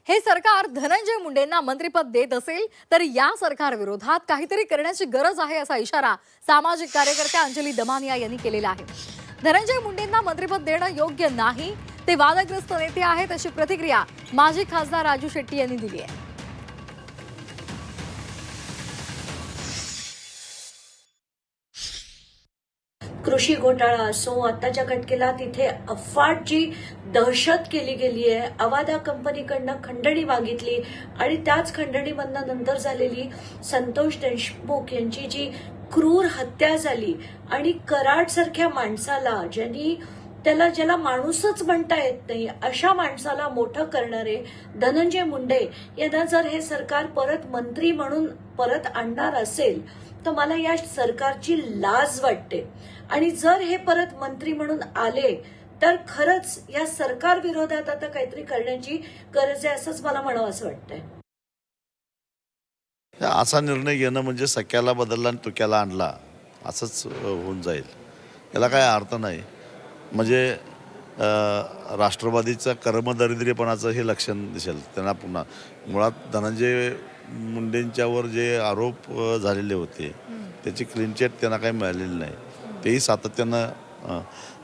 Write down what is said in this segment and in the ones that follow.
हे सरकार धनंजय मुंडेंना मंत्रिपद देत असेल तर या सरकारविरोधात काहीतरी करण्याची गरज आहे असा इशारा सामाजिक कार्यकर्त्या अंजली दमानिया यांनी केलेला आहे। धनंजय मुंडेंना मंत्रिपद देणं योग्य नाही, ते वादग्रस्त नेते आहेत अशी प्रतिक्रिया माजी खासदार राजू शेट्टी यांनी दिली आहे। कृषी घोटाळा असो, आताच्या घटकेला तिथे अफाट जी दहशत केली गेली आहे, अवादा कंपनीकडनं खंडणी मागितली आणि त्याच खंडणीमधनं नंतर झालेली संतोष देशमुख यांची जी क्रूर हत्या झाली आणि कराड सारख्या माणसाला ज्याला माणूसच म्हणता येत नाही अशा माणसाला मोठं करणारे धनंजय मुंडे यांना जर हे सरकार परत मंत्री म्हणून परत आणणार असेल तर मला या सरकारची लाज वाटते। आणि जर हे परत मंत्री म्हणून आले तर खरंच या सरकार विरोधात आता काहीतरी करण्याची गरज आहे असंच मला म्हणावं असं वाटतंय। असा निर्णय घेणं म्हणजे सख्याला बदलला आणि तुक्याला आणला असंच होऊन जाईल, याला काय अर्थ नाही। म्हणजे राष्ट्रवादीचा कर्मदरिद्रीपणाचं हे लक्षण दिसेल त्यांना। पुन्हा मुळात धनंजय मुंडेंच्यावर जे आरोप झालेले होते त्याची क्लीन चिट त्यांना काही मिळालेली नाही, तेही सातत्यानं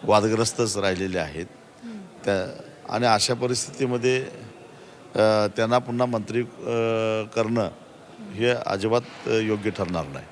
वादग्रस्तच राहिलेले आहेत आणि अशा परिस्थितीमध्ये त्यांना पुन्हा मंत्री करणं हे अजिबात योग्य ठरणार नाही।